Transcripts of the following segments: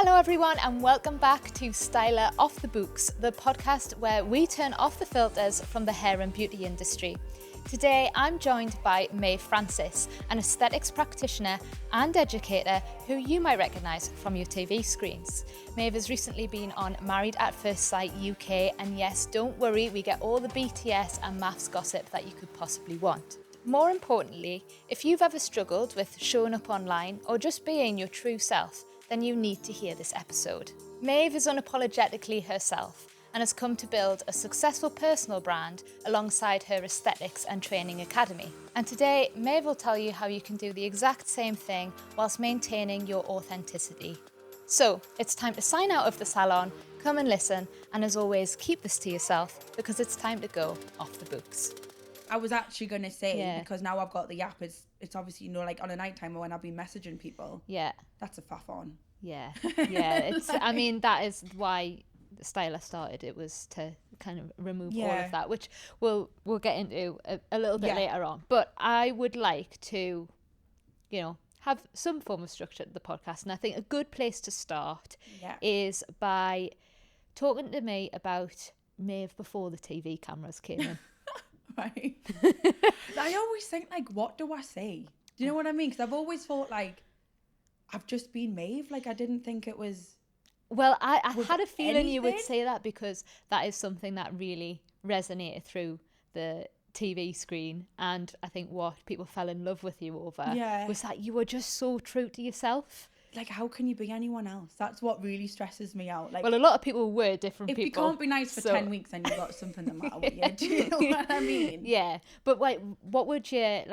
Hello everyone and welcome back to Styler Off the Books, the podcast where we turn off the filters from the hair and beauty industry. Today I'm joined by Maeve Frances, an aesthetics practitioner and educator who you might recognise from your TV screens. Maeve has recently been on Married at First Sight UK, and yes, don't worry, we get all the BTS and MAFS gossip that you could possibly want. More importantly, if you've ever struggled with showing up online or just being your true self, then you need to hear this episode. Maeve is unapologetically herself and has come to build a successful personal brand alongside her aesthetics and training academy. And today, Maeve will tell you how you can do the exact same thing whilst maintaining your authenticity. So, it's time to sign out of the salon, come and listen, and as always, keep this to yourself because it's time to go off the books. I was actually going to say, because now I've got the app, it's obviously, like on a night time or when I've been messaging people. Yeah. That's a faff on. Yeah. That is why Styler started. It was to kind of remove all of that, which we'll get into a little bit later on. But I would like to, have some form of structure to the podcast. And I think a good place to start is by talking to me about Maeve before the TV cameras came in. Right. I always think, what do I say? Do you know what I mean? Because I've always thought, I've just been Maeve. I didn't think it was... Well, I had a feeling you would say that because that is something that really resonated through the TV screen. And I think what people fell in love with you over was that you were just so true to yourself. How can you be anyone else? That's what really stresses me out. Well, a lot of people were different people. If you can't be nice for 10 weeks, then you've got something the matter with you. Do you know what I mean? Yeah. But what would your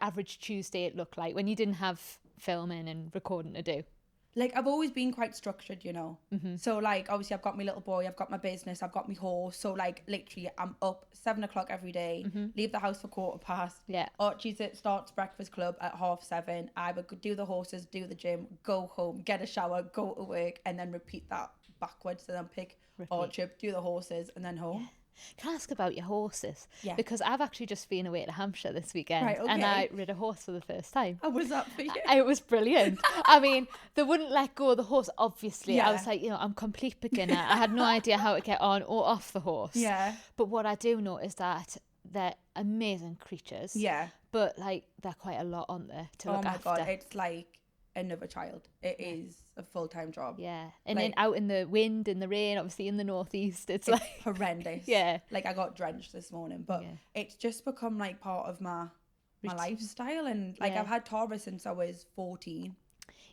average Tuesday look like when you didn't have filming and recording to do? I've always been quite structured, Mm-hmm. So obviously I've got my little boy, I've got my business, I've got my horse. So literally I'm up 7 o'clock every day, leave the house for 15:15. Yeah. Archie's starts breakfast club at 7:30. I would do the horses, do the gym, go home, get a shower, go to work, and then repeat that backwards. So then pick Archie, do the horses, and then home. Yeah. Can I ask about your horses? Yeah. Because I've actually just been away to Hampshire this weekend, right, okay. and I rid a horse for the first time. How was that for you? It was brilliant. I mean, they wouldn't let go of the horse, obviously. Yeah. I was like, I'm a complete beginner. I had no idea how to get on or off the horse. Yeah. But what I do know is that they're amazing creatures. Yeah. But they're quite a lot on there to look after. Oh my God, it's like another child. It is a full-time job. Yeah. And then out in the wind, in the rain, obviously in the northeast, it's horrendous. Yeah. I got drenched this morning, but it's just become part of my lifestyle. And I've had Taurus since I was 14.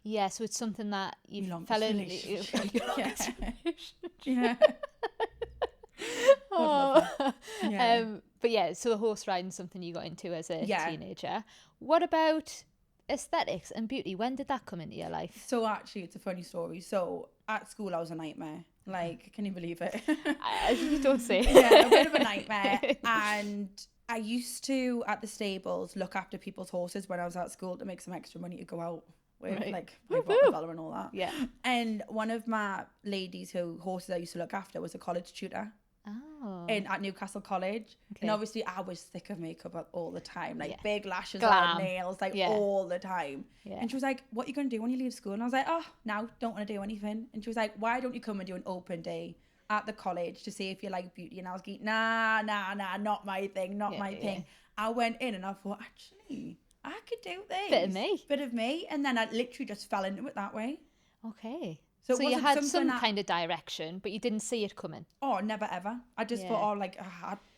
Yeah, so it's something that you fell in. Yeah. Oh. But yeah, so the horse riding is something you got into as a teenager. What about aesthetics and beauty? When did that come into your life? So actually, it's a funny story. So at school, I was a nightmare. Can you believe it? You don't say. Yeah, a bit of a nightmare. And I used to, at the stables, look after people's horses when I was at school to make some extra money to go out with, my Rockefeller and all that. Yeah. And one of my ladies who horses I used to look after was a college tutor. Oh. At Newcastle College. Okay. And obviously I was thick of makeup all the time, big lashes Glam. on, nails, all the time. Yeah. And she was like, what are you going to do when you leave school? And I was like, no, don't want to do anything. And she was like, why don't you come and do an open day at the college to see if you like beauty? And I was like, nah, not my thing, not my thing. I went in and I thought, actually, I could do this. Bit of me. And then I literally just fell into it that way. Okay. So you had some kind of direction, but you didn't see it coming. Oh, never ever. I just thought, I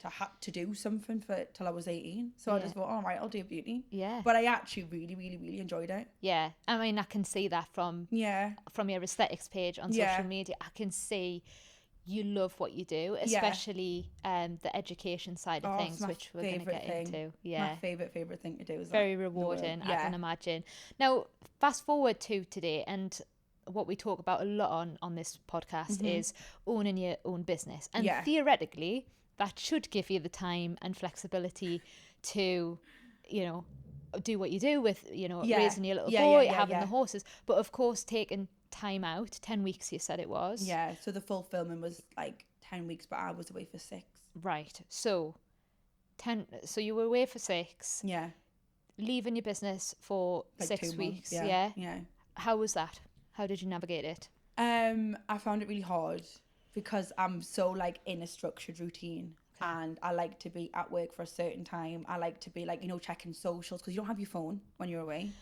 had to do something till I was 18. So I just thought, all right, I'll do beauty. Yeah. But I actually really, really, really enjoyed it. Yeah. I mean, I can see that from your aesthetics page on social media. I can see you love what you do, especially the education side of things, which we're going to get into. Yeah. My favourite thing to do is very rewarding, I can imagine. Now, fast forward to today, and what we talk about a lot on this podcast is owning your own business. And theoretically, that should give you the time and flexibility to, do what you do with, raising your little boy, having the horses. But of course, taking time out, 10 weeks you said it was. Yeah, so the full filming was 10 weeks, but I was away for 6. Right. So you were away for 6. Yeah. Leaving your business for 6 weeks. Yeah. How was that? How did you navigate it? I found it really hard because I'm so like in a structured routine. And I like to be at work for a certain time. I like to be like, checking socials because you don't have your phone when you're away.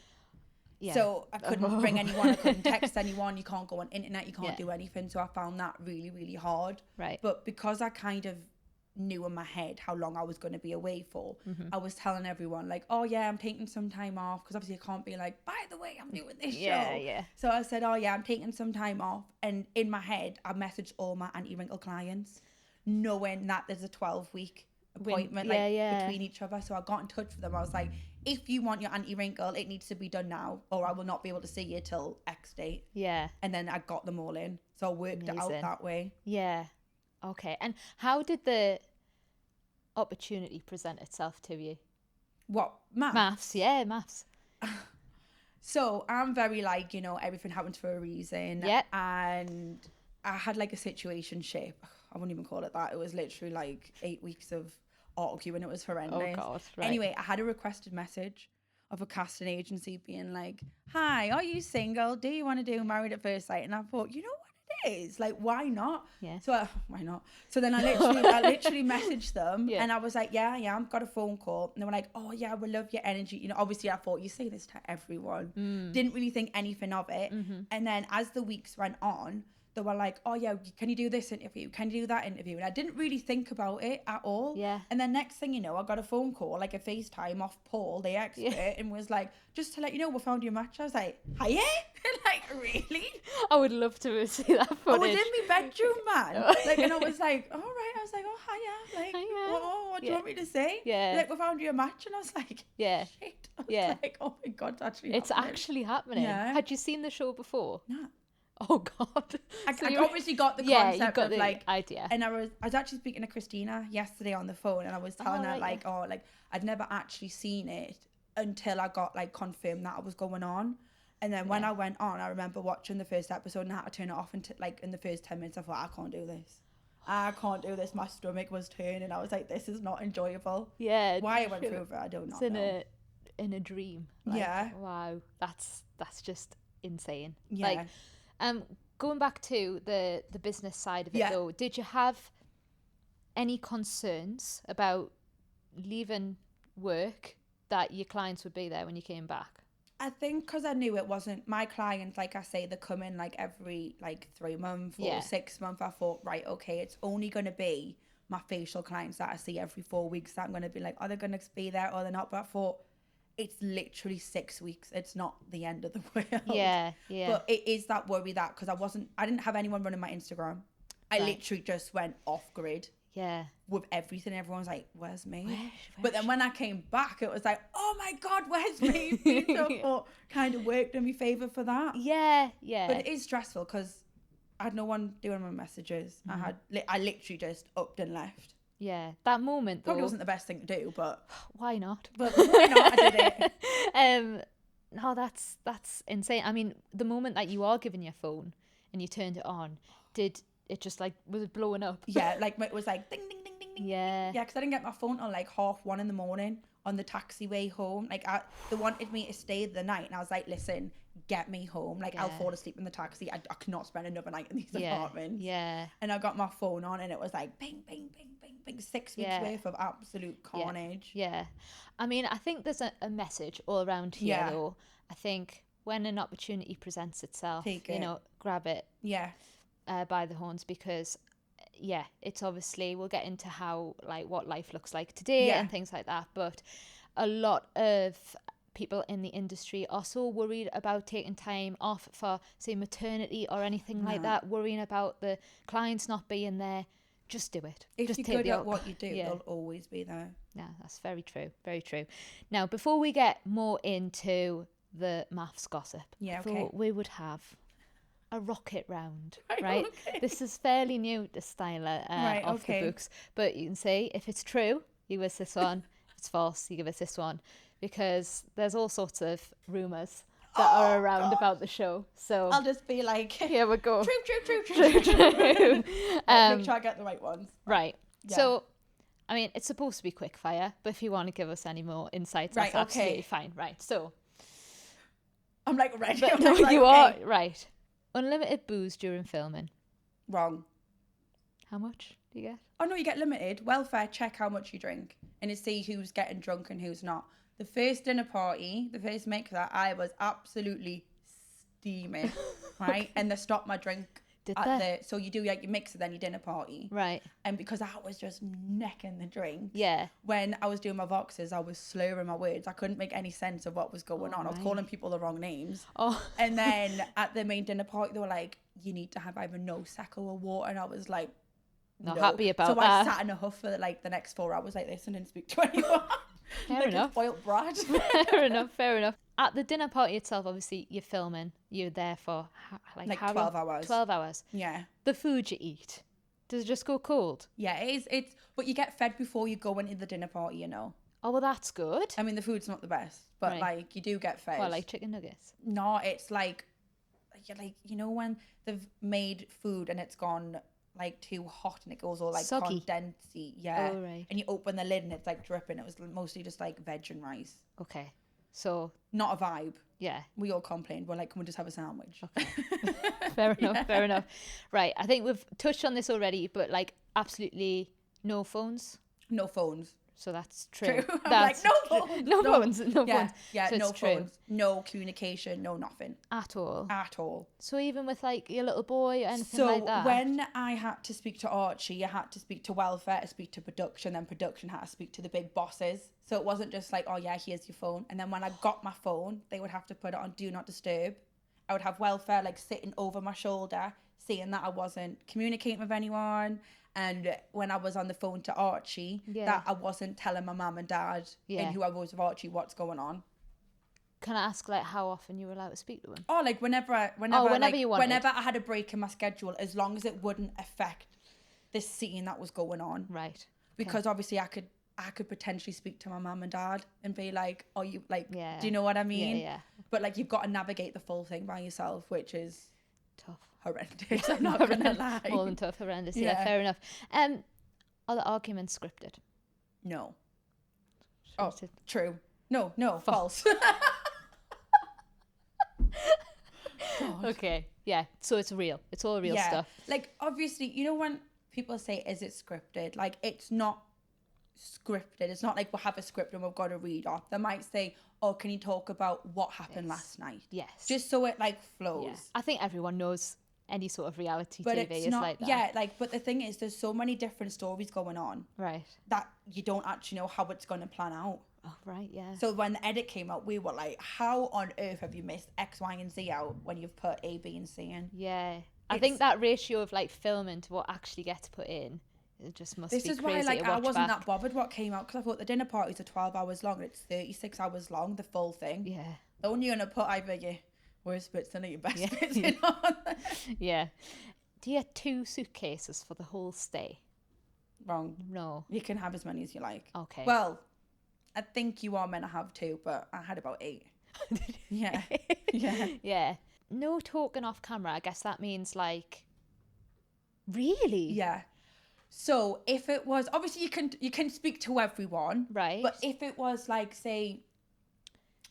Yeah. So I couldn't ring anyone. I couldn't text anyone. You can't go on internet. You can't do anything. So I found that really, really hard. Right. But because I kind of knew in my head how long I was going to be away for, I was telling everyone like, oh yeah, I'm taking some time off, because obviously I can't be like, by the way, I'm doing this show. Yeah. So I said, oh yeah, I'm taking some time off. And in my head, I messaged all my anti-wrinkle clients, knowing that there's a 12-week appointment between each other. So I got in touch with them. I was like, if you want your anti-wrinkle, it needs to be done now, or I will not be able to see you till X date. Yeah. And then I got them all in. So I worked it out that way. Yeah. Okay. And how did the opportunity present itself to you? What? MAFS? MAFS, yeah, MAFS. So I'm very like, everything happens for a reason. Yeah. And I had like a situationship. I wouldn't even call it that. It was literally like 8 weeks of arguing. It was horrendous. Oh God. Right. Anyway, I had a requested message of a casting agency being like, hi, are you single? Do you want to do Married at First Sight? And I thought, you know what it is? Like, why not? Yeah. So why not? So then I literally messaged them and I was like, yeah, I am. Got a phone call. And they were like, oh yeah, we love your energy. Obviously I thought, you say this to everyone. Didn't really think anything of it. And then as the weeks went on, they were like, oh yeah, can you do this interview? Can you do that interview? And I didn't really think about it at all. Yeah. And then next thing you know, I got a phone call, like a FaceTime off Paul, the expert, and was like, just to let you know, we found your match. I was like, hiya? Like, really? I would love to see that footage. I was in my bedroom, man. And I was like, all right. I was like, oh, hiya. Like, what do you want me to say? Yeah. Like, we found you a match. And I was like, shit. I was like, oh my God, it's actually happening. Yeah. Had you seen the show before? No. Oh God! I obviously got the concept you got of the like idea. And I was actually speaking to Christina yesterday on the phone, and I was telling her like, I'd never actually seen it until I got like confirmed that I was going on. And then when I went on, I remember watching the first episode and I had to turn it off. And like in the first 10 minutes, I thought, I can't do this. My stomach was turning. I was like, this is not enjoyable. Yeah. Why I went through it, I don't know. It's in a dream. Like, yeah. Wow. That's just insane. Yeah. Like, going back to the business side of it though, did you have any concerns about leaving work that your clients would be there when you came back? I think because I knew it wasn't my clients, like I say, they come in like every like 3 months or 6 months. I thought, right, okay, it's only going to be my facial clients that I see every 4 weeks that I'm going to be like, are they going to be there or they're not? But I thought, it's literally 6 weeks. It's not the end of the world. Yeah. But it is that worry that because I didn't have anyone running my Instagram. I literally just went off grid. Yeah. With everything. Everyone's like, where's me? But then when I came back, it was like, oh my God, where's me? So I thought kind of worked in my favour for that. Yeah. But it is stressful because I had no one doing my messages. I literally just upped and left. Yeah, that moment though. Probably wasn't the best thing to do, but why not? But why not? I did it. No, that's insane. I mean, the moment that you are given your phone and you turned it on, did it just like, was it blowing up? Yeah, like it was like ding ding ding ding ding. Yeah. Yeah, because I didn't get my phone till like 1:30 in the morning on the taxiway home. Like they wanted me to stay the night, and I was like, listen, get me home. Like I'll fall asleep in the taxi. I cannot spend another night in these apartments. Yeah. And I got my phone on, and it was like bing bing bing bing bing, 6 weeks worth of absolute carnage. Yeah. I mean, I think there's a message all around here though. I think when an opportunity presents itself, grab it. Yeah. By the horns, because it's obviously, we'll get into how like what life looks like today and things like that, but a lot of people in the industry are so worried about taking time off for say maternity or anything like that, worrying about the clients not being there. Just do it. If just you're good at what you do, they'll always be there. Yeah, that's very true. Very true. Now, before we get more into the MAFS gossip, I thought we would have a rocket round, right? Okay. This is fairly new to Styler off the books, but you can say if it's true, you give us this one. If it's false, you give us this one, because there's all sorts of rumours that are around about the show. So I'll just be like, here we go. True. Make sure I get the right ones. Right. Yeah. So, I mean, it's supposed to be quick fire, but if you want to give us any more insights, that's absolutely fine. Right. So I'm like ready. But no, you are right. Unlimited booze during filming. Wrong. How much do you get? Oh no, you get limited. Welfare, check how much you drink and to see who's getting drunk and who's not. The first dinner party, the first make that, I was absolutely steaming, right? Okay. And they stopped my drink. Did they? So you do like your mix and then your dinner party. Right. And because I was just necking the drink. Yeah. When I was doing my Voxes, I was slurring my words. I couldn't make any sense of what was going on. I was calling people the wrong names. Oh. And then at the main dinner party, they were like, you need to have either no secco or water. And I was like, Not happy about so that. So I sat in a huff for like the next 4 hours like this and didn't speak to anyone. Fair enough. A spoiled brat. Fair enough. At the dinner party itself, obviously, you're filming. You're there for like how 12 long? hours. 12 hours. Yeah. The food you eat, does it just go cold? Yeah, it is. But you get fed before you go into the dinner party, you know. Oh, well, that's good. I mean, the food's not the best, but Right. like you do get fed. Well, like chicken nuggets. No, it's like, you know when they've made food and it's gone like too hot and it goes all like Soggy. condensy. Yeah. Oh, right. And you open the lid and it's like dripping. It was mostly just like veg and rice. Okay. So, Not a vibe. yeah. We all complained. We're like, can we just have a sandwich? Okay. Fair enough. Fair enough. Right. I think we've touched on this already, but like absolutely no phones. No phones. So that's true. True. I'm That's like, no true. phones. No phones. No Yeah, phones. yeah, So no it's true. phones. No communication. No nothing. At all. At all. So even with like your little boy or anything So like that? when I had to speak to Archie, I had to speak to welfare, to speak to production, then production had to speak to the big bosses. So it wasn't just like, oh yeah, here's your phone. And then when I got my phone, they would have to put it on do not disturb. I would have welfare like sitting over my shoulder, seeing that I wasn't communicating with anyone. And when I was on the phone to Archie, that I wasn't telling my mum and dad and whoever was with Archie what's going on. Can I ask like how often you were allowed to speak to him? Oh, like whenever you wanted. Whenever I had a break in my schedule, as long as it wouldn't affect this scene that was going on. Right. Okay. Because obviously I could potentially speak to my mum and dad and be like, oh, you like, Yeah. do you know what I mean? Yeah. But like you've got to navigate the full thing by yourself, which is Tough. horrendous. I'm not gonna lie. More than tough, horrendous. Yeah, fair enough. Are the arguments scripted? No. Scripted. Oh, true. No, false. Okay. Yeah. So it's real. It's all real stuff. Like obviously, you know when people say, "Is it scripted?" Like it's not scripted. It's not like we'll have a script and we've got to read off. They might say, "Oh, can you talk about what happened last night?" Yes. Just so it like flows. Yeah. I think everyone knows any sort of reality But TV it's is not, like that. yeah, like, but the thing is, there's so many different stories going on Right. that you don't actually know how it's going to plan out. Oh, right. Yeah. So when the edit came out, we were like, how on earth have you missed X, Y, and Z out when you've put A, B, and C in? Yeah. I think that ratio of like filming to what actually gets put in, it just must be crazy. This is why, like, to watch I wasn't back. that bothered what came out because I thought the dinner parties are 12 hours long and it's 36 hours long, the full thing. Yeah. They're only going to put either your worst bits in or your best Yeah. bits in on. Yeah. Do you have 2 suitcases for the whole stay? Wrong. No. You can have as many as you like. Okay. Well, I think you are meant to have 2, but I had about 8. Yeah. Yeah. Yeah. No talking off camera. I guess that means like, really? Yeah. So if it was, obviously you can speak to everyone. Right. But if it was like, say,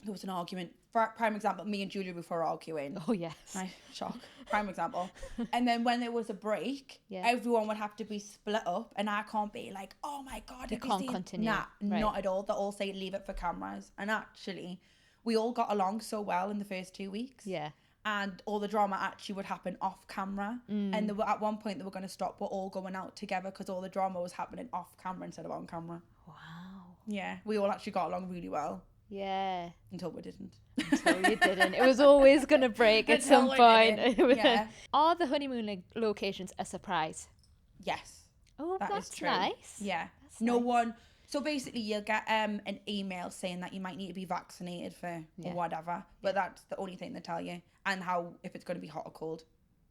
there was an argument, for prime example, me and Julia were arguing. Oh, yes. Right, shock. Prime example. And then when there was a break, Yeah. everyone would have to be split up and I can't be like, oh my God. You can't continue. Nah, Right. not at all. They all say leave it for cameras. And actually, we all got along so well in the first 2 weeks. Yeah. And all the drama actually would happen off camera. And they were, at one point they were going to stop. We're all going out together because all the drama was happening off camera instead of on camera. Wow. Yeah, we all actually got along really well Yeah. until we didn't. Until you didn't. It was always going to break at Until some we point. didn't. Yeah. Are the honeymoon locations a surprise? Yes, Oh, that that's is true. nice. Yeah, That's no nice. one. So basically, you'll get an email saying that you might need to be vaccinated for Yeah. or whatever. But that's the only thing they tell you, and how if it's going to be hot or cold.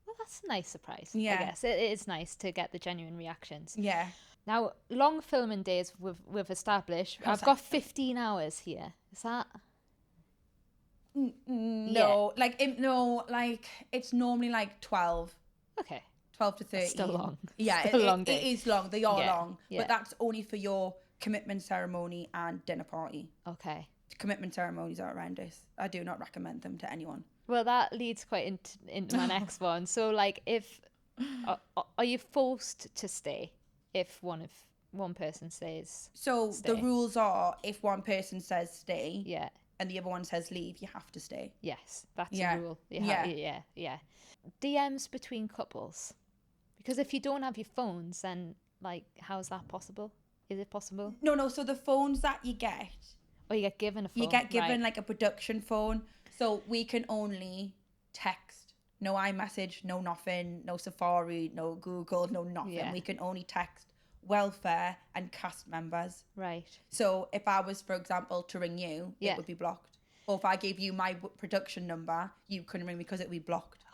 Well, that's a nice surprise. Yeah. I guess it is nice to get the genuine reactions. Yeah. Now, long filming days we've established. How's I've got 15 hours here. Is that? No, like it's normally like 12 Okay. 12 to 13. Still long. Yeah, Still a long it day. is long. They are Yeah, long. yeah. But that's only for your commitment ceremony and dinner party. Okay. Commitment ceremonies are horrendous. I do not recommend them to anyone. Well, that leads quite into my next one. So, like, if are you forced to stay if one person says So stay? the rules are, if one person says stay, Yeah. and the other one says leave, you have to stay. Yes, that's Yeah. a rule. Yeah. Yeah. DMs between couples, because if you don't have your phones, then like, how is that possible? Is it possible? No. So the phones that you get, Or you get given a phone. you get given right. like a production phone. So we can only text. No iMessage, no nothing, no Safari, no Google, no nothing. Yeah. We can only text welfare and cast members. Right. So if I was, for example, to ring you, Yeah. it would be blocked. Or if I gave you my production number, you couldn't ring me because it would be blocked.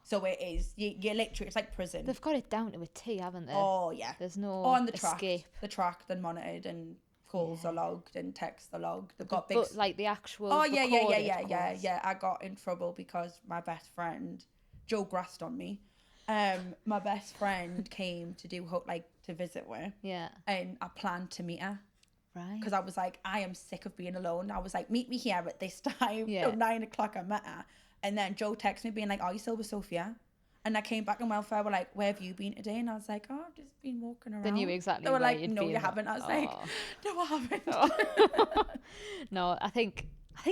So it is. You're literally, it's like prison. They've got it down to a T, haven't they? Oh, yeah. There's no on the escape. The tracked and monitored, and calls are logged and texts are logged. They've got big... But like the actual Oh, yeah. calls. I got in trouble because my best friend, Joe grassed on me. My best friend came to to visit with. Yeah. And I planned to meet her. Right. Because I was like, I am sick of being alone. I was like, meet me here at this time. Yeah. So 9 o'clock I met her. And then Joe texted me being like, are you still with Sophia? And I came back on welfare, were like, where have you been today? And I was like, oh, I've just been walking around. They knew exactly They were where like, you'd no, been. you haven't. I was like, no, I haven't. Oh. No, I think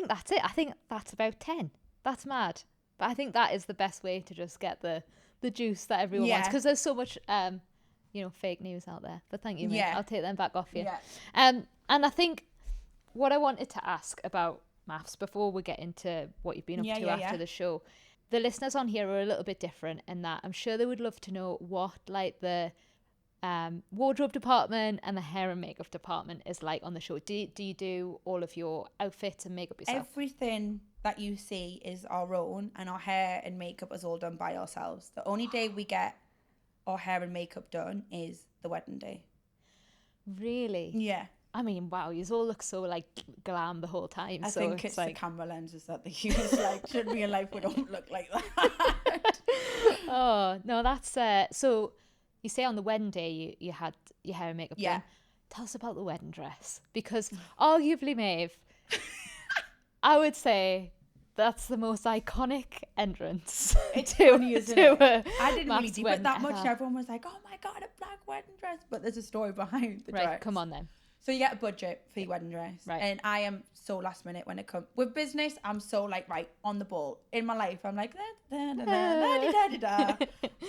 that's it. I think that's about 10. That's mad. But I think that is the best way to just get the juice that everyone wants. Because there's so much, fake news out there. But thank you, mate. I'll take them back off you. Yeah. And I think what I wanted to ask about MAFS before we get into what you've been up to after the show, the listeners on here are a little bit different in that I'm sure they would love to know what like the wardrobe department and the hair and makeup department is like on the show. Do you do all of your outfits and makeup yourself? Everything that you see is our own, and our hair and makeup is all done by ourselves. The only day we get our hair and makeup done is the wedding day. Really? Yeah. I mean, wow, you all look so like glam the whole time. I so think it's like the camera lenses that they use. Like, in real life, we don't look like that. Oh no, that's so. You say on the wedding day you had your hair and makeup done. Tell us about the wedding dress, because arguably, Maeve, I would say that's the most iconic entrance. It's funny, isn't it? I didn't really MAFS deep it that much. ever. And everyone was like, "Oh my god, a black wedding dress!" But there's a story behind the dress. Right, come on then. So you get a budget for your wedding dress. Right. And I am so last minute when it comes with business. I'm so like right on the ball. In my life, I'm like da.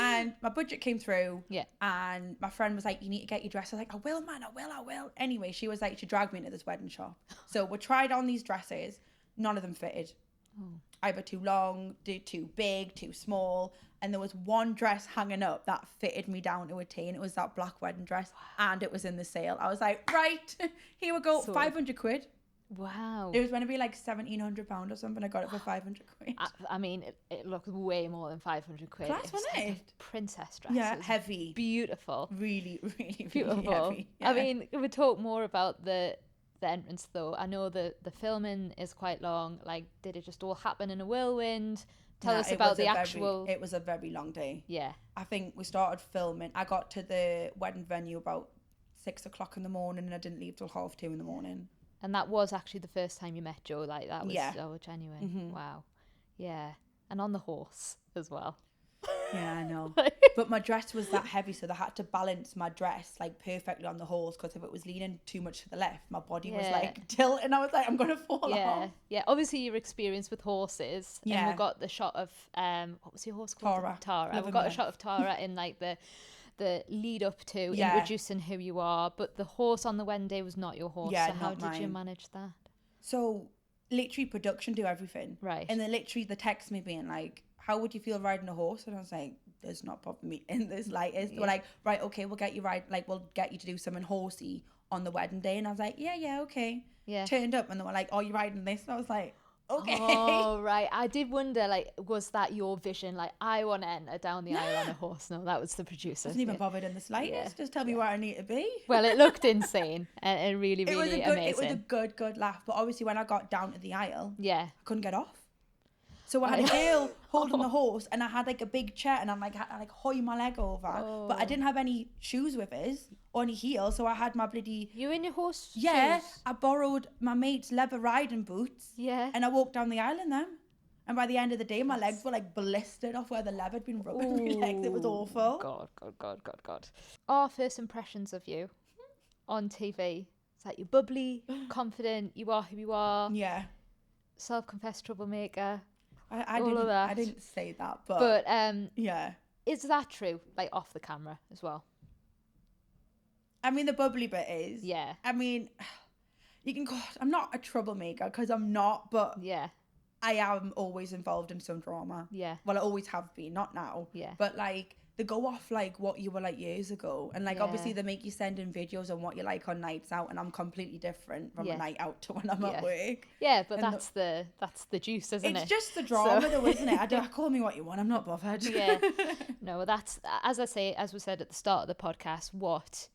And my budget came through. Yeah. And my friend was like, "You need to get your dress." I was like, "I will, man. I will." Anyway, she was like, she dragged me into this wedding shop. So we tried on these dresses. None of them fitted. Either too long, too big, too small. And there was one dress hanging up that fitted me down to a T, and it was that black wedding dress, and it was in the sale. I was like, right, here we go, 500 quid. Wow. It was going to be like £1,700 or something. I got it for 500 quid. I mean, it looked way more than 500 quid. Class, it was wasn't like it? a princess dress. Yeah, It was heavy. Beautiful. Really, really, Beautiful. really heavy. Yeah. I mean, we talk more about the entrance though. I know the filming is quite long. Like, did it just all happen in a whirlwind? Tell us about the actual... It was a very long day. Yeah. I think we started filming. I got to the wedding venue about 6 o'clock in the morning, and I didn't leave till 2:30 in the morning. And that was actually the first time you met Joe. Like, that was so genuine. Mm-hmm. Wow. Yeah. And on the horse as well. Yeah, I know. But my dress was that heavy, so they had to balance my dress like perfectly on the horse, because if it was leaning too much to the left, my body was like tilt, and I was like, I'm gonna fall off. Yeah. Obviously, your experience with horses. Yeah. And we got the shot of what was your horse called? Tara. We got a shot of Tara in like the lead up to introducing who you are, but the horse on the wedding day was not your horse. Yeah, so how not did you mine. manage that? So literally production do everything. Right. And then literally they text me being like, how would you feel riding a horse? And I was like, there's not problem me in this lightest. They were like, right, okay, we'll get you we'll get you to do something horsey on the wedding day. And I was like, yeah, okay. Yeah. Turned up and they were like, oh, you're riding this? And I was like, okay. Oh, right. I did wonder, like, was that your vision? Like, I want to enter down the aisle on a horse. No, that was the producer. I wasn't even bothered in the slightest. Just tell me where I need to be. Well, it looked insane and really, really amazing. It was a good laugh. But obviously when I got down to the aisle, I couldn't get off. So I had a girl holding the horse, and I had like a big chair, and I had like hoy my leg over. But I didn't have any shoes with us or any heels, so I had my bloody... You in your horse Yeah, shoes? I borrowed my mate's leather riding boots. Yeah. And I walked down the aisle in them. And by the end of the day, my legs were like blistered off where the leather had been rubbing my legs. It was awful. God. Our first impressions of you on TV, it's like you're bubbly, confident, you are who you are. Yeah. Self-confessed troublemaker. I didn't say that, but yeah. Is that true? Like off the camera as well? I mean, the bubbly bit is. Yeah. I mean, you can call. I'm not a troublemaker because I'm not, but yeah. I am always involved in some drama. Yeah. Well, I always have been, not now. Yeah. But like, they go off like what you were like years ago. And like, obviously they make you send in videos on what you like on nights out. And I'm completely different from a night out to when I'm at work. Yeah, but that's the juice, isn't it? It's just the drama though, isn't it? Call me what you want. I'm not bothered. Yeah. No, that's, as we said at the start of the podcast, what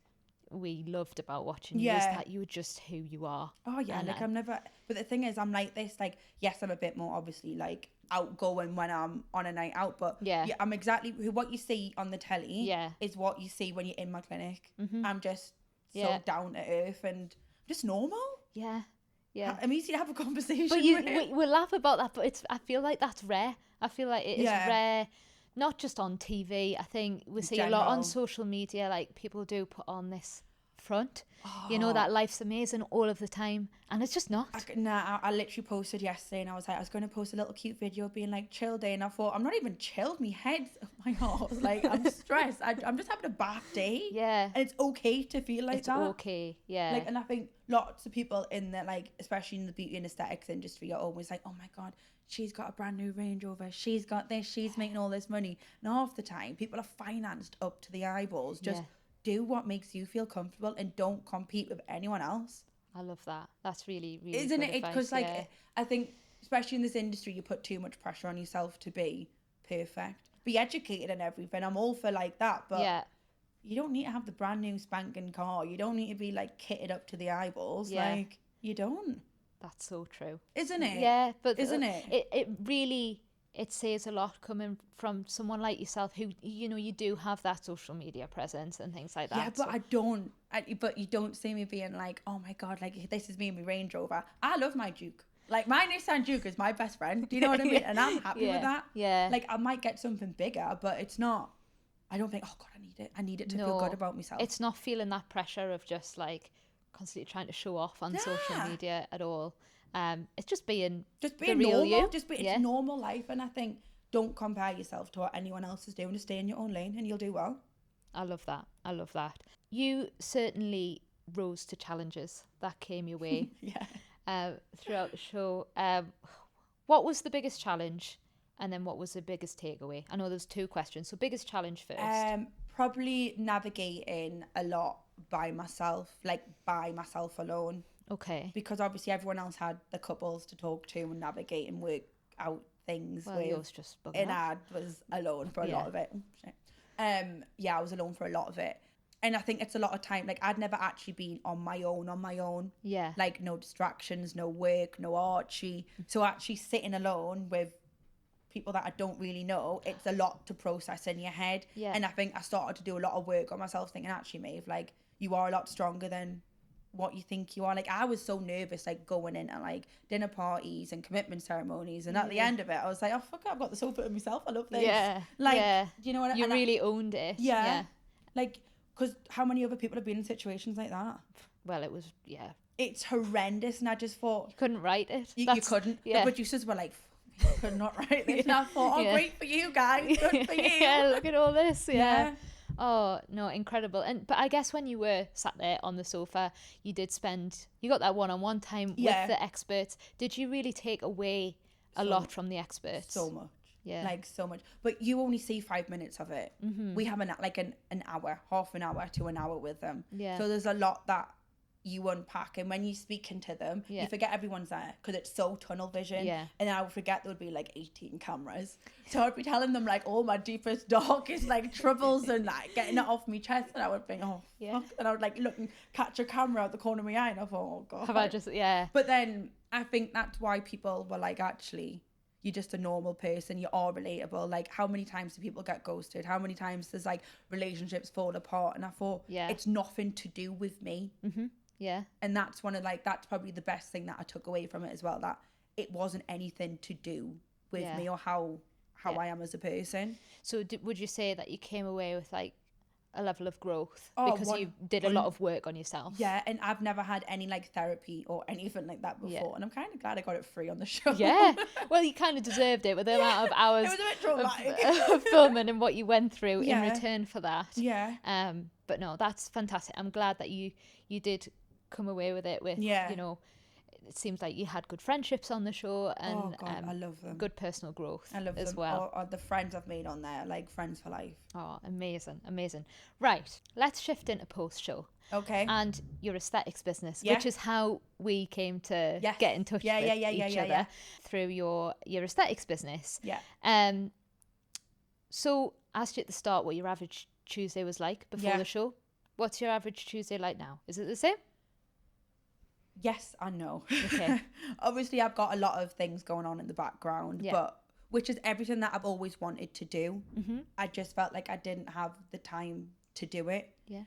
we loved about watching you is that you were just who you are. Oh yeah, and like I'm never, but the thing is I'm like this, like yes I'm a bit more obviously like outgoing when I'm on a night out, but I'm exactly what you see on the telly is what you see when you're in my clinic. I'm just so down to earth and just normal. I'm easy to have a conversation but with. we laugh about that, but I feel like that's rare. I feel like it is rare. Not just on TV. I think we see a lot on social media, like people do put on this front, you know, that life's amazing all of the time, and it's just not. I literally posted yesterday and I was like, I was going to post a little cute video being like chill day, and I thought, I'm not even chilled, my head's, oh my God, like I'm stressed. I'm just having a bad day. And it's okay to feel like that. It's okay, like, and I think lots of people in the, like, especially in the beauty and aesthetics industry, are always like, oh my God, she's got a brand new Range Rover, she's got this, she's making all this money. And half the time people are financed up to the eyeballs. Just do what makes you feel comfortable and don't compete with anyone else. I love that. That's really, really isn't it? Because like I think especially in this industry you put too much pressure on yourself to be perfect, be educated and everything. I'm all for like that, but you don't need to have the brand new spanking car. You don't need to be like kitted up to the eyeballs. Like you don't. That's so true, isn't it? Yeah, but isn't it? It really, it says a lot coming from someone like yourself who, you know, you do have that social media presence and things like that. Yeah, but I don't. But you don't see me being like, oh my God, like this is me and my Range Rover. I love my Duke. Like my Nissan Duke is my best friend. Do you know what I mean? And I'm happy with that. Yeah. Like I might get something bigger, but it's not. I don't think, oh God, I need it. I need it to feel good about myself. It's not feeling that pressure of just like constantly trying to show off on social media at all. It's just being the real normal. you. It's normal life, and I think don't compare yourself to what anyone else is doing. Just stay in your own lane, and you'll do well. I love that. You certainly rose to challenges that came your way. Throughout the show. What was the biggest challenge, and then what was the biggest takeaway? I know there's two questions, so biggest challenge first. Probably navigating a lot by myself alone. Okay. Because obviously everyone else had the couples to talk to and navigate and work out things. Well, yours just and I was alone for a lot of it. I was alone for a lot of it. And I think it's a lot of time. Like I'd never actually been on my own. Yeah. Like no distractions, no work, no Archie. So actually sitting alone with people that I don't really know, it's a lot to process in your head. Yeah. And I think I started to do a lot of work on myself, thinking, actually, Maeve, like you are a lot stronger than what you think you are. Like I was so nervous, like going into like dinner parties and commitment ceremonies, and at the end of it I was like, oh fuck it, I've got the sofa to myself, I love this. Do you know what you really owned it. Like because how many other people have been in situations like that? Well, it was it's horrendous, and I just thought you couldn't write it. You couldn't. The producers were like, I could not write this. And I thought, great for you guys, good for you. Look at all this. Oh no, incredible. But I guess when you were sat there on the sofa, you got that one-on-one time with the experts. Did you really take away a lot from the experts? So much. Like so much. But you only see 5 minutes of it. We have an hour, half an hour to an hour with them. So there's a lot that you unpack, and when you're speaking to them, you forget everyone's there because it's so tunnel vision. And I would forget there would be like 18 cameras. So I'd be telling them like all my deepest, darkest like troubles and like getting it off my chest, and I would think, oh fuck. And I would like look and catch a camera out the corner of my eye, and I thought, oh God. Have I just But then I think that's why people were like, actually, you're just a normal person, you are relatable. Like how many times do people get ghosted? How many times does like relationships fall apart? And I thought it's nothing to do with me. And that's that's probably the best thing that I took away from it as well, that it wasn't anything to do with me or how I am as a person. So would you say that you came away with like a level of growth you did a lot of work on yourself? Yeah, and I've never had any like therapy or anything like that before, and I'm kind of glad I got it free on the show. Yeah, well, you kind of deserved it with the amount of hours it was a bit traumatic. of filming and what you went through in return for that. Yeah. But no, that's fantastic. I'm glad that you did come away with it with, you know, it seems like you had good friendships on the show and I love them. Good personal growth. I love as them. well. Or the friends I've made on there, like friends for life. Oh, amazing. Right, let's shift into post-show. Okay. And your aesthetics business, which is how we came to get in touch with each other through your aesthetics business. Yeah. So I asked you at the start what your average Tuesday was like before the show. What's your average Tuesday like now? Is it the same? Yes and no. Okay. Obviously, I've got a lot of things going on in the background, but which is everything that I've always wanted to do. Mm-hmm. I just felt like I didn't have the time to do it. Yeah.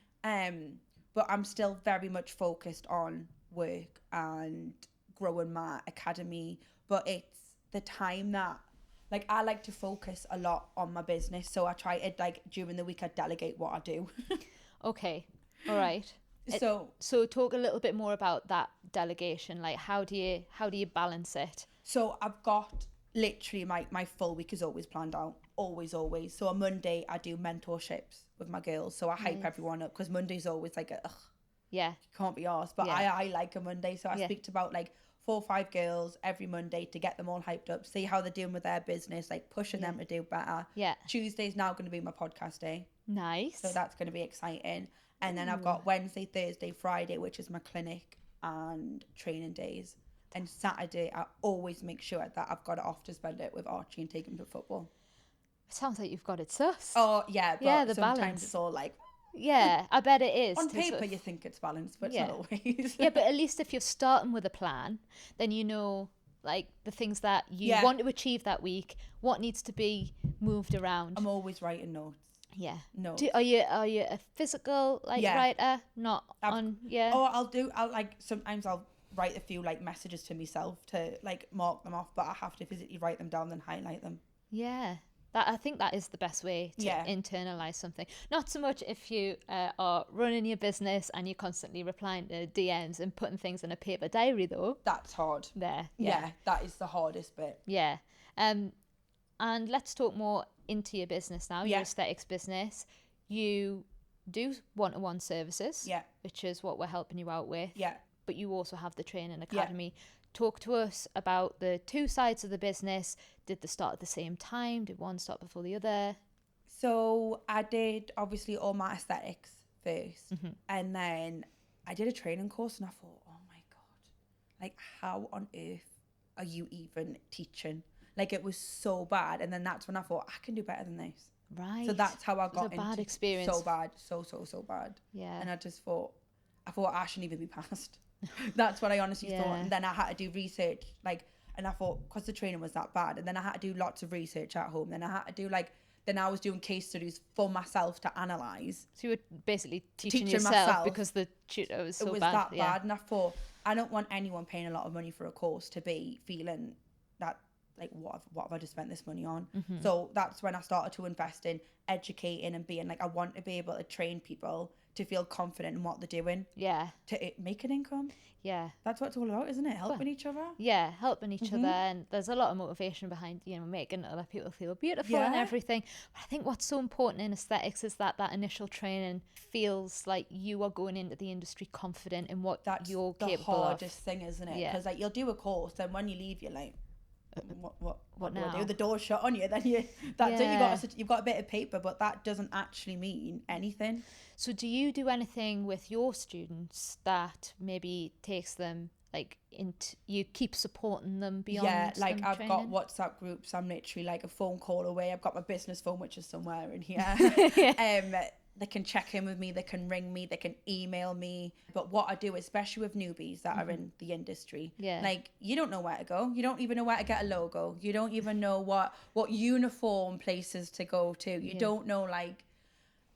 But I'm still very much focused on work and growing my academy. But it's the time that, like, I like to focus a lot on my business. So I try to, like, during the week, I delegate what I do. Okay. All right. So talk a little bit more about that delegation. Like, how do you balance it? So I've got literally my full week is always planned out. Always. So on Monday, I do mentorships with my girls. So I hype everyone up because Monday's always like, you can't be arsed. But I like a Monday. So I speak to about like 4 or 5 girls every Monday to get them all hyped up, see how they're doing with their business, like pushing them to do better. Yeah. Tuesday's now going to be my podcast day. Nice. So that's going to be exciting. And then I've got Wednesday, Thursday, Friday, which is my clinic and training days. And Saturday, I always make sure that I've got it off to spend it with Archie and take him to football. It sounds like you've got it sus. Oh, yeah. But the sometimes balance. It's all like... Yeah, I bet it is. On paper, you think it's balanced, but it's not always. Yeah, but at least if you're starting with a plan, then you know, like, the things that you want to achieve that week, what needs to be moved around. I'm always writing notes. Yeah. No. Are you a physical writer? Not on. Yeah. Oh, sometimes I'll write a few like messages to myself to like mark them off, but I have to physically write them down and highlight them. Yeah. I think that is the best way to internalize something. Not so much if you are running your business and you're constantly replying to DMs and putting things in a paper diary, though. That's hard. Yeah, that is the hardest bit. Yeah. And let's talk more into your business now, your aesthetics business. You do one-to-one services, which is what we're helping you out with. Yeah. But you also have the training academy. Talk to us about the two sides of the business. Did they start at the same time? Did one start before the other? So I did obviously all my aesthetics first, and then I did a training course, and I thought, oh my God, like how on earth are you even teaching? Like it was so bad, and then that's when I thought I can do better than this. Right. So that's how I got into bad experience. So bad, so bad. Yeah. And I thought I shouldn't even be passed. That's what I honestly thought. And then I had to do research, and I thought, because the training was that bad, and then I had to do lots of research at home. Then I had to do then I was doing case studies for myself to analyse. So you were basically teaching yourself myself because the tutor was so bad. It was that bad, and I thought, I don't want anyone paying a lot of money for a course to be feeling that, like, what have I just spent this money on? So that's when I started to invest in educating and being like, I want to be able to train people to feel confident in what they're doing. Yeah. To make an income. Yeah. That's what it's all about, isn't it? Helping each other. Yeah, helping each other. And there's a lot of motivation behind, making other people feel beautiful and everything. But I think what's so important in aesthetics is that initial training feels like you are going into the industry confident in what you're capable of. That's the hardest thing, isn't it? Because you'll do a course, then when you leave, you're like, what now? Do? The door's shut on you, then that's it. You've got a bit of paper, but that doesn't actually mean anything. So do you do anything with your students that maybe takes them you keep supporting them beyond? Yeah, I've got WhatsApp groups. I'm literally a phone call away. I've got my business phone, which is somewhere in here. They can check in with me, they can ring me, they can email me. But what I do, especially with newbies that are in the industry, you don't know where to go. You don't even know where to get a logo. You don't even know what uniform places to go to. You don't know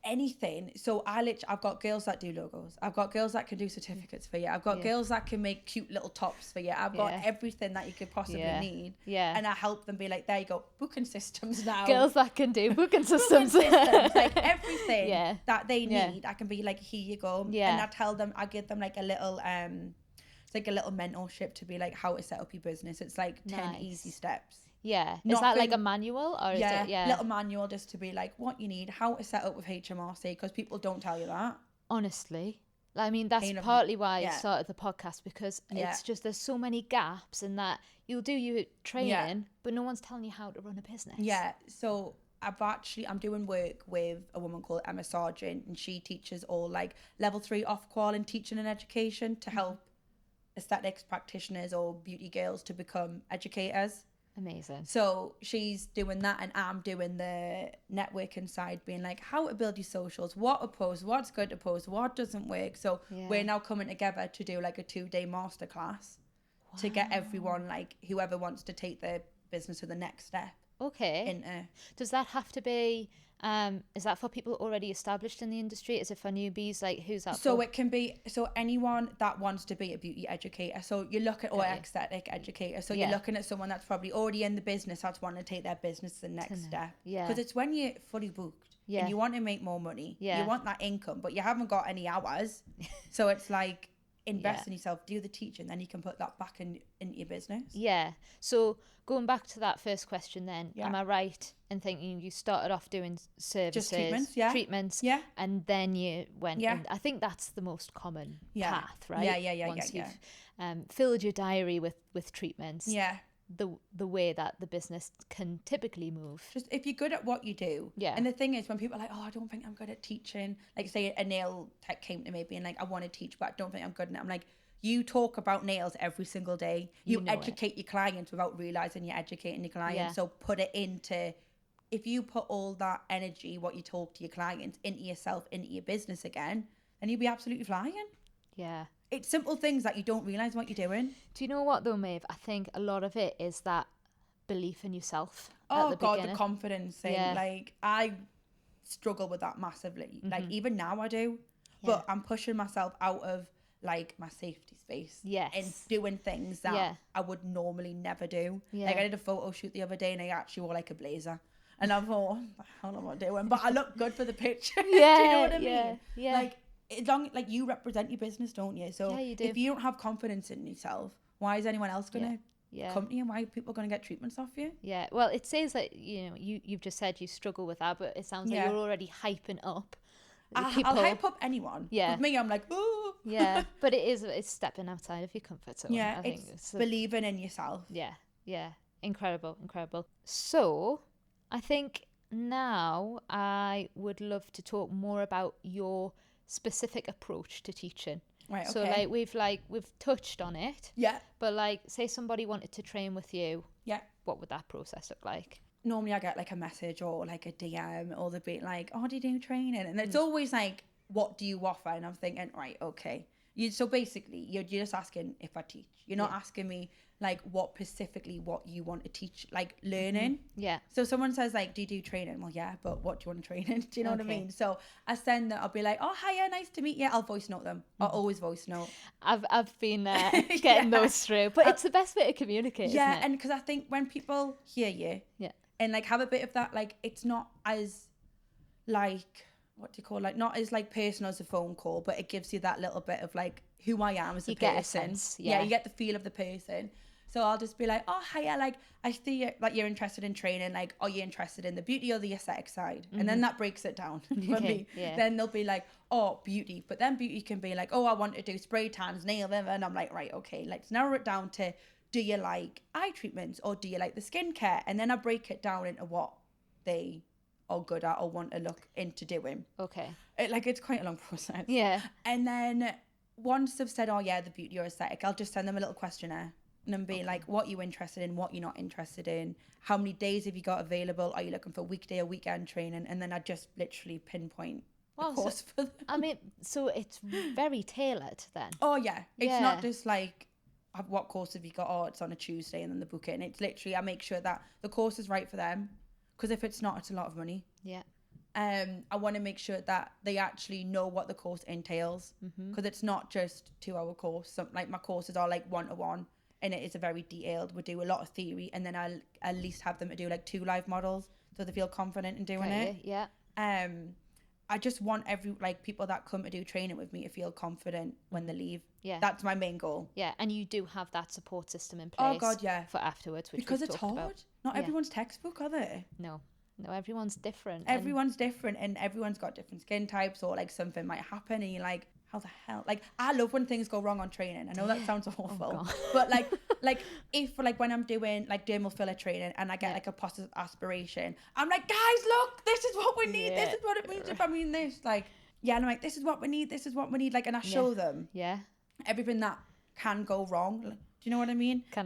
anything. So I've got girls that do logos. I've got girls that can do certificates for you. I've got girls that can make cute little tops for you. I've got everything that you could possibly need. Yeah. And I help them be like, there you go, booking systems now. Girls that can do booking systems. Like everything that they need, I can be like, here you go. Yeah. And I tell them, I give them like a little it's like a little mentorship to be like how to set up your business. It's like 10 easy steps. Yeah. Is that like a manual or is it little manual just to be like what you need, how to set up with HMRC, because people don't tell you that. Honestly. I mean, that's partly why I started the podcast, because it's just there's so many gaps in that you'll do your training, but no one's telling you how to run a business. Yeah. So I'm doing work with a woman called Emma Sargent, and she teaches all like level 3 off-qual in teaching and education to help aesthetics practitioners or beauty girls to become educators. Amazing. So she's doing that, and I'm doing the networking side, being like how to build your socials, what to post, what's good to post, what doesn't work. So we're now coming together to do like a 2-day masterclass to get everyone, like whoever wants to take their business to the next step. Okay. Does that have to be is that for people already established in the industry? Is it for newbies? Like who's that so for? It can be anyone that wants to be a beauty educator. So you look at or aesthetic educator. So you're looking at someone that's probably already in the business, that's wanting to take their business to the next step. Yeah. Because it's when you're fully booked and you want to make more money. Yeah. You want that income, but you haven't got any hours. So it's like invest in yourself, do the teaching, then you can put that back into your business. Yeah. So going back to that first question then, am I right in thinking you started off doing services, just treatments, and then you went in, I think that's the most common path, right? Yeah. Once you've filled your diary with treatments, the way that the business can typically move. Just if you're good at what you do. Yeah. And the thing is, when people are like, oh, I don't think I'm good at teaching, like say a nail tech came to me being like, I want to teach, but I don't think I'm good at it. I'm like, you talk about nails every single day. You educate your clients without realizing you're educating your clients. Yeah. So put it into, if you put all that energy, what you talk to your clients, into yourself, into your business again, then you'll be absolutely flying. Yeah. It's simple things that you don't realise what you're doing. Do you know what though, Maeve? I think a lot of it is that belief in yourself. Oh God, beginning. The confidence thing. Yeah. Like I struggle with that massively. Like even now I do. But I'm pushing myself out of like my safety space. Yes. And doing things that I would normally never do. Yeah. Like I did a photo shoot the other day and I actually wore like a blazer. And I thought, what the hell am I doing? But I look good for the picture. Yeah. Do you know what I mean? Yeah. Like as long like you represent your business, don't you? So you do. If you don't have confidence in yourself, why is anyone else gonna come to you? Why are people gonna get treatments off you? Yeah. Well, it says that you've just said you struggle with that, but it sounds like you're already hyping up. I'll hype up anyone. Yeah. With me, I'm like, ooh. Yeah. But it's stepping outside of your comfort zone. Yeah. I think it's believing in yourself. Yeah. Yeah. Incredible. So, I think now I would love to talk more about your specific approach to teaching. Right, okay. So we've touched on it. Yeah. But like say somebody wanted to train with you. Yeah. What would that process look like? Normally I get like a message or like a DM or they'd be like, oh, do you do training? And it's always like, what do you offer? And I'm thinking, right, okay. So basically you're just asking if I teach. You're not asking me like what you want to teach, like learning. Mm-hmm. Yeah. So someone says like, do you do training? Well, yeah, but what do you want to train in? Do you know what I mean? So I send that, I'll be like, oh, hiya, nice to meet you. I'll voice note them. I'll always voice note. I've been getting those through, but it's the best way to communicate, yeah, isn't it? And because I think when people hear you and like have a bit of that, like it's not as like, what do you call, like not as like personal as a phone call, but it gives you that little bit of like who I am as a person. Get a sense, you get the feel of the person. So I'll just be like, oh, hiya, like, I see like you're interested in training. Like, are you interested in the beauty or the aesthetic side? Mm-hmm. And then that breaks it down for me. Yeah. Then they'll be like, oh, beauty. But then beauty can be like, oh, I want to do spray tans, nail them. And I'm like, right, okay, let's narrow it down to, do you like eye treatments or do you like the skincare? And then I break it down into what they are good at or want to look into doing. Okay. It's quite a long process. Yeah. And then once they've said, oh, yeah, the beauty or aesthetic, I'll just send them a little questionnaire. And then be like, what you're interested in, what you're not interested in, how many days have you got available, are you looking for weekday or weekend training? And then I just literally pinpoint the course for them. I mean, so it's very tailored then. Oh yeah, it's not just like, what course have you got? Oh, it's on a Tuesday and then the book it. And it's literally, I make sure that the course is right for them, because if it's not, it's a lot of money. Yeah. I want to make sure that they actually know what the course entails, because it's not just 2-hour course. Like my courses are like 1-to-1, and it is a very detailed. We do a lot of theory, and then I'll at least have them to do like 2 live models, so they feel confident in doing it. Yeah. I just want people that come to do training with me to feel confident when they leave. Yeah. That's my main goal. Yeah, and you do have that support system in place. Oh God, yeah. For afterwards, which because we've it's talked hard. about. Not everyone's textbook, are they? No, everyone's different. Everyone's different, and everyone's got different skin types, or like something might happen and you're like, how the hell? Like, I love when things go wrong on training. I know that sounds awful, but like if when I'm doing like dermal filler training and I get like a positive aspiration, I'm like, guys, look, this is what we need. This is what it means if I mean this. Like, yeah, and I'm like, this is what we need. This is what we need. Like, and I show them everything that can go wrong. Like, do you know what I mean? Can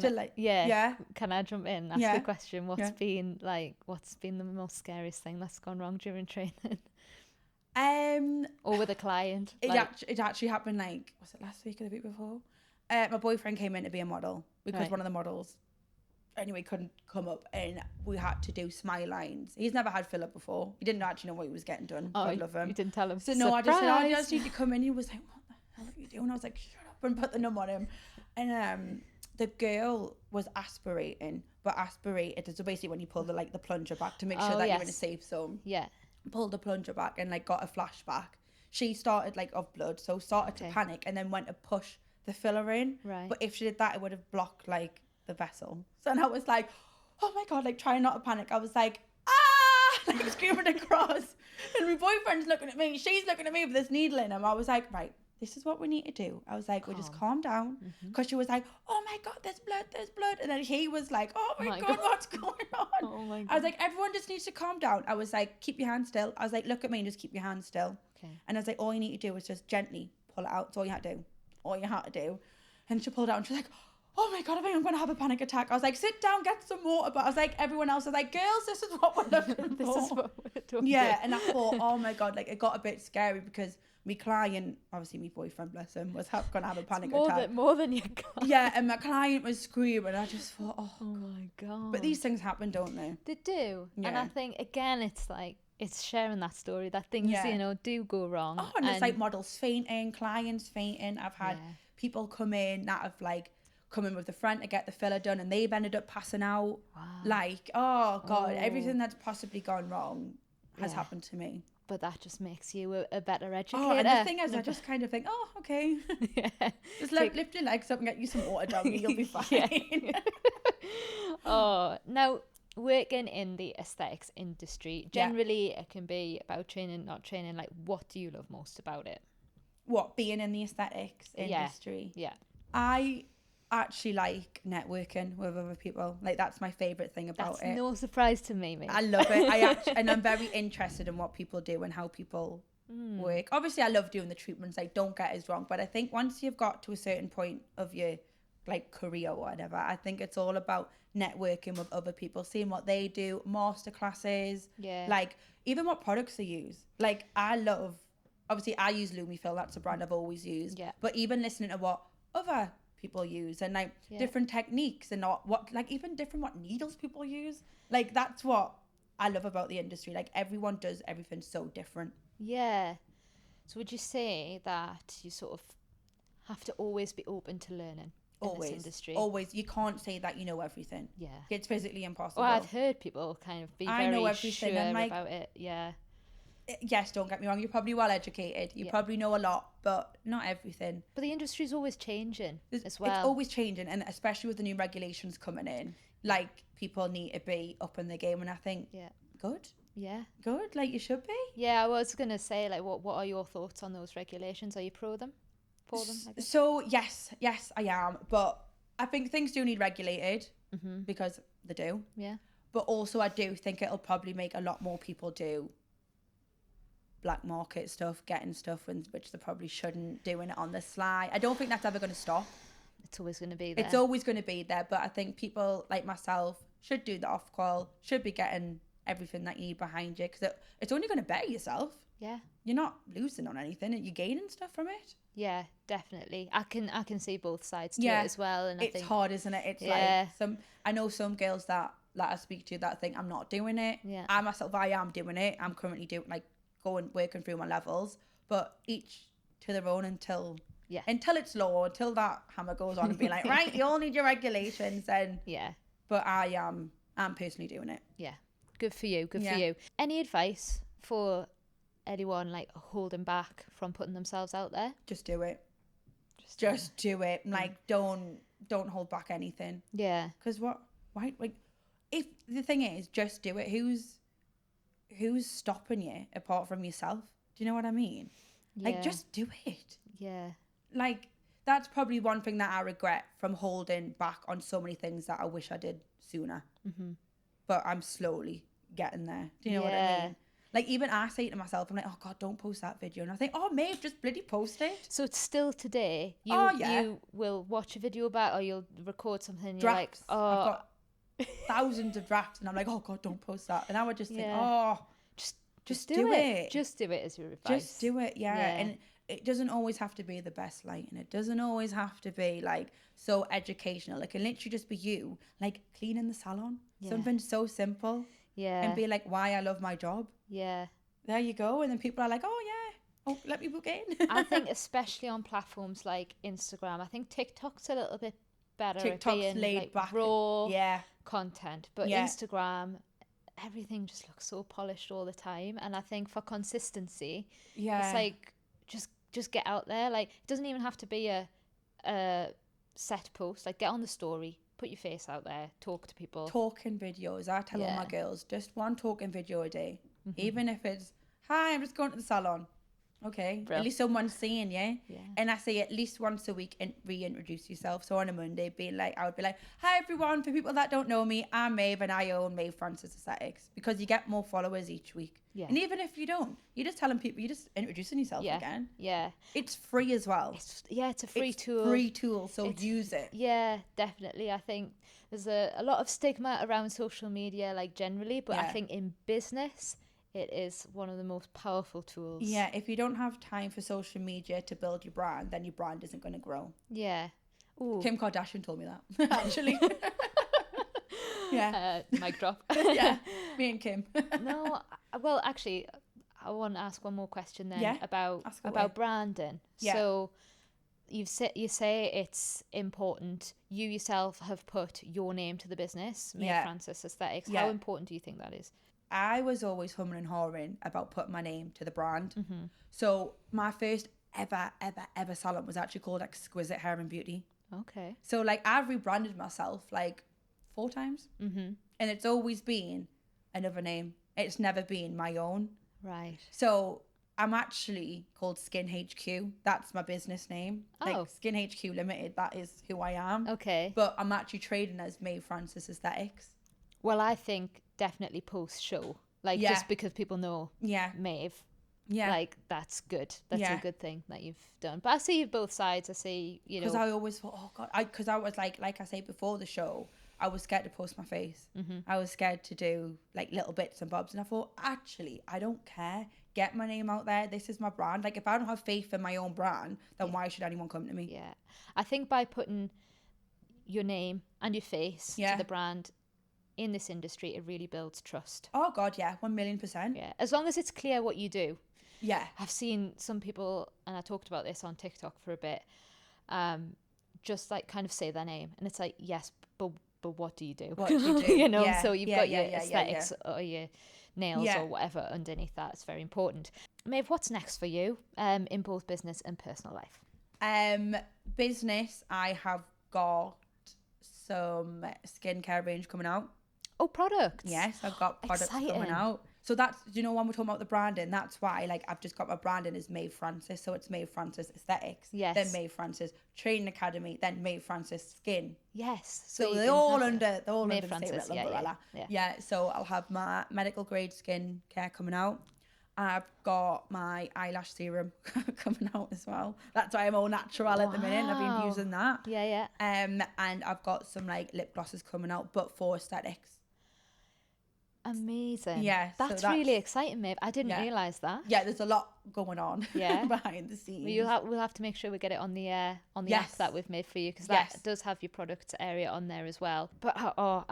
I jump in? Ask a question. What's been the most scariest thing that's gone wrong during training? Or with a client? It actually happened, like, was it last week or the week before? My boyfriend came in to be a model because one of the models anyway couldn't come up, and we had to do smile lines. He's never had filler before. He didn't actually know what he was getting done. I love him. You didn't tell him. So no, I just said, I just need to come in. He was like, what the hell are you doing? I was like, shut up, and put the numb on him. And the girl was aspirating, but aspirated, so basically when you pull the plunger back to make sure that you're in a safe zone. Yeah. Pulled the plunger back and like got a flashback. She started like of blood, so started to panic and then went to push the filler in. Right. But if she did that, it would have blocked like the vessel. So then I was like, oh my God, like trying not to panic. I was like, like screaming across. And my boyfriend's looking at me, she's looking at me with this needle in him. I was like, right, this is what we need to do. I was like, we just calm down. Because she was like, oh my God, there's blood. And then he was like, oh my God, what's going on? Oh my God. I was like, everyone just needs to calm down. I was like, keep your hands still. I was like, look at me and just keep your hands still. Okay. And I was like, all you need to do is just gently pull it out. That's all you had to do. All you had to do. And she pulled it out and she was like, oh my God, I think I'm going to have a panic attack. I was like, sit down, get some water. But I was like, everyone else was like, girls, this is what we're looking This for. is what we're doing. Yeah, and I thought, oh my God, like it got a bit scary because my client, obviously my boyfriend, bless him, was going to have a panic attack. More than your client. Yeah, and my client was screaming. I just thought, oh my God. But these things happen, don't they? They do. Yeah. And I think, again, it's like, it's sharing that story, that things, do go wrong. Oh, and it's like models fainting, clients fainting. I've had people come in that have like come in with the friend to get the filler done and they've ended up passing out. Wow. Like, oh God, everything that's possibly gone wrong has happened to me. But that just makes you a better educator. Oh, and the thing is, I just kind of think, oh, okay. Just lift your legs up and get you some water down and you'll be fine. Oh, now, working in the aesthetics industry, generally it can be about training, not training. Like, what do you love most about it? What, being in the aesthetics industry? Yeah. I actually like networking with other people. Like, that's my favourite thing about it. That's no surprise to me, mate. I love it. And I'm very interested in what people do and how people work. Obviously, I love doing the treatments. Like, don't get us wrong. But I think once you've got to a certain point of your like career or whatever, I think it's all about networking with other people, seeing what they do, master classes, like even what products they use. Like, I love, obviously I use Lumifil, that's a brand I've always used, but even listening to what other people use and like different techniques and what like even different what needles people use, like that's what I love about the industry. Like, everyone does everything so different. So would you say that you sort of have to always be open to learning? Always, in this industry. Always. You can't say that you know everything. Yeah. It's physically impossible. Well, I've heard people kind of be very sure like, about it. Yeah. Yes, don't get me wrong. You're probably well educated. You probably know a lot, but not everything. But the industry's always changing as well. It's always changing, and especially with the new regulations coming in, like, people need to be up in the game, and I think, good. Yeah. Good, like you should be. Yeah, I was going to say, like, what are your thoughts on those regulations? Are you pro them? For them? So, yes, I am. But I think things do need regulated because they do. Yeah. But also I do think it'll probably make a lot more people do black market stuff, getting stuff which they probably shouldn't, doing it on the sly. I don't think that's ever going to stop. It's always going to be there. It's always going to be there. But I think people like myself should do the off-call, should be getting everything that you need behind you, because it's only going to better yourself. Yeah. You're not losing on anything, and you're gaining stuff from it. Yeah, definitely. I can see both sides to it as well, and it's hard, isn't it? It's like I know some girls that that I speak to that think I'm not doing it. Yeah. I myself, I am doing it. I'm currently doing working through my levels, but each to their own until it's law, until that hammer goes on and be like, right, you all need your regulations. And but I'm personally doing it. Yeah, good for you. Good for you. Any advice for anyone like holding back from putting themselves out there? Just do it. Just do it. Like don't hold back anything. Yeah. Because why? Like, if the thing is, just do it. Who's stopping you apart from yourself? Do you know what I mean? Yeah. Like, just do it. Yeah. Like, that's probably one thing that I regret from holding back on so many things that I wish I did sooner. Mm-hmm. But I'm slowly getting there. Do you know what I mean? Like, even I say to myself, I'm like, oh, God, don't post that video. And I think, oh, Maeve, just bloody post it. So it's still today. You will watch a video back or you'll record something and drafts. You're like, oh. I've got thousands of drafts and I'm like, oh, God, don't post that. And I would just think, just do it. Just do it as your advice. Just do it, And it doesn't always have to be the best lighting. It doesn't always have to be, like, so educational. It can literally just be you, like, cleaning the salon. Yeah. Something so simple. Yeah. And be like, why I love my job. Yeah. There you go. And then people are like, oh, yeah. Oh, let me book in. I think especially on platforms like Instagram, I think TikTok's a little bit better TikTok's at being laid like back. Raw content. But Instagram, everything just looks so polished all the time. And I think for consistency, it's like just get out there. Like, it doesn't even have to be a set post. Like, get on the story. Put your face out there, talk to people. Talking videos. I tell all my girls, just one talking video a day. Mm-hmm. Even if it's, hi, I'm just going to the salon. Okay. At least someone's seeing you. Yeah. And I say at least once a week and reintroduce yourself. So on a Monday, I would be like, hi everyone, for people that don't know me, I'm Maeve and I own Maeve Frances Aesthetics. Because you get more followers each week. Yeah. And even if you don't, you're just telling people, you're just introducing yourself again. Yeah. It's free as well. It's a free tool. Free tool, so use it. Yeah, definitely. I think there's a lot of stigma around social media, like generally, but I think in business, it is one of the most powerful tools. Yeah, if you don't have time for social media to build your brand, then your brand isn't going to grow. Yeah. Ooh. Kim Kardashian told me that, actually. Mic drop. Yeah, me and Kim. No, well, actually, I want to ask one more question then about branding. Yeah. So you say it's important. You yourself have put your name to the business, Maeve Frances Aesthetics. How important do you think that is? I was always humming and hawing about putting my name to the brand. Mm-hmm. So my first ever salon was actually called Exquisite Hair and Beauty. Okay. So like I've rebranded myself like 4 times. Mm-hmm. And it's always been another name. It's never been my own. Right. So I'm actually called Skin HQ. That's my business name. Oh. Like Skin HQ Limited, that is who I am. Okay. But I'm actually trading as Maeve Frances Aesthetics. Well, I think definitely post-show. Like, just because people know Maeve. Yeah. Like, that's good. That's a good thing that you've done. But I see both sides. I see, Because I always thought, oh, God. Because I was like I say before the show, I was scared to post my face. Mm-hmm. I was scared to do, like, little bits and bobs. And I thought, actually, I don't care. Get my name out there. This is my brand. Like, if I don't have faith in my own brand, then why should anyone come to me? Yeah. I think by putting your name and your face to the brand in this industry, it really builds trust. Oh God, yeah, 1,000,000%. Yeah, as long as it's clear what you do. Yeah, I've seen some people, and I talked about this on TikTok for a bit, just like kind of say their name, and it's like, yes, but what do you do? What do you do? So you've got your aesthetics or your nails or whatever underneath that. It's very important. Maeve, what's next for you in both business and personal life? Business, I have got some skincare range coming out. Oh, products. Yes, I've got products coming out. So that's, when we're talking about the branding, that's why, like, I've just got my branding as Maeve Frances. So it's Maeve Frances Aesthetics. Yes. Then Maeve Frances Training Academy. Then Maeve Frances Skin. Yes. So they're all under the same little umbrella. Yeah. So I'll have my medical grade skin care coming out. I've got my eyelash serum coming out as well. That's why I'm all natural at the minute. I've been using that. Yeah. And I've got some like lip glosses coming out, but for aesthetics. Amazing. Yeah, so that's really exciting, Maeve. I didn't realise that. Yeah, there's a lot going on behind the scenes. Well, we'll have to make sure we get it on the app that we've made for you, because that does have your products area on there as well. But I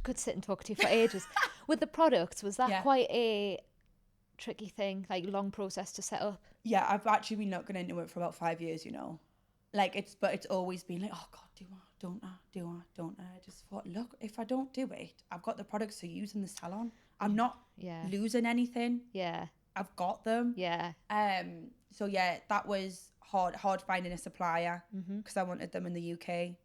could sit and talk to you for ages. With the products, was that quite a tricky thing, like long process to set up? Yeah, I've actually been looking into it for about 5 years, you know. Like it's always been like, oh God, don't I? I just thought, look, if I don't do it, I've got the products to use in the salon. I'm not losing anything. Yeah. I've got them. Yeah. So yeah, that was hard finding a supplier because I wanted them in the UK.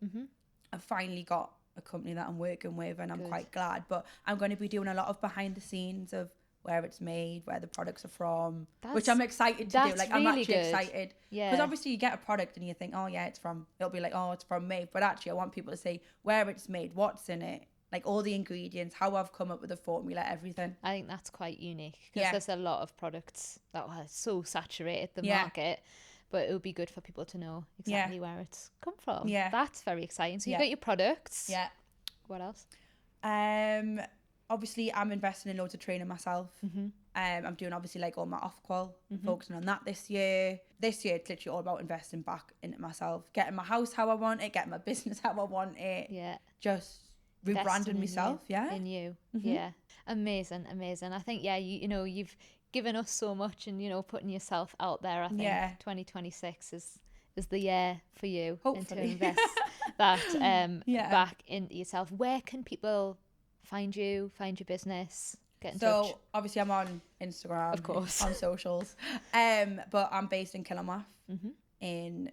I've finally got a company that I'm working with, and I'm quite glad. But I'm going to be doing a lot of behind the scenes of where it's made, where the products are from, which I'm excited to do. Like, I'm actually excited. Yeah. Because obviously you get a product and you think, oh yeah, it'll be like, oh, it's from Maeve. But actually I want people to say where it's made, what's in it, like all the ingredients, how I've come up with the formula, everything. I think that's quite unique, because there's a lot of products that are so saturated the market. But it would be good for people to know exactly where it's come from. Yeah. That's very exciting. So you got your products. Yeah. What else? Obviously, I'm investing in loads of training myself. I'm doing obviously like all my off-qual, focusing on that this year. This year, it's literally all about investing back into myself, getting my house how I want it, getting my business how I want it. Yeah. Just rebranding myself. In you. Yeah. Amazing. I think, you know, you've given us so much, and, you know, putting yourself out there. I think 2026 is the year for you. Hopefully. And to invest that back into yourself. Where can people find your business, get in touch? So obviously I'm on Instagram, of course, on socials, but I'm based in Killingworth. In,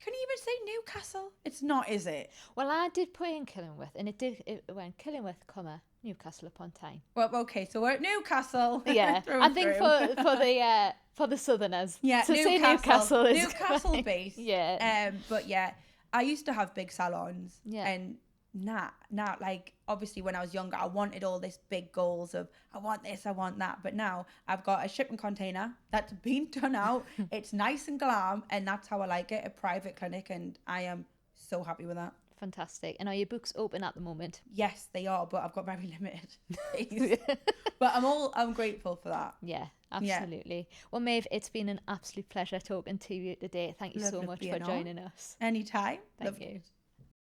can you even say Newcastle? It's not, is it? Well, I did put in Killingworth, and it went Killingworth, Newcastle upon Tyne. Well, okay, so we're at Newcastle. Yeah, I think for the southerners, yeah, to Newcastle, say Newcastle is Newcastle based. Yeah, but yeah, I used to have big salons, and now, like, obviously when I was younger, I wanted all this big goals of I want this, I want that. But now I've got a shipping container that's been done out. It's nice and glam, and that's how I like it, a private clinic, and I am so happy with that. Fantastic. And are your books open at the moment? Yes, they are, but I've got very limited space. But I'm grateful for that. Yeah, absolutely. Yeah. Well, Maeve, it's been an absolute pleasure talking to you today. Thank you so much for joining us. Anytime. Thank you.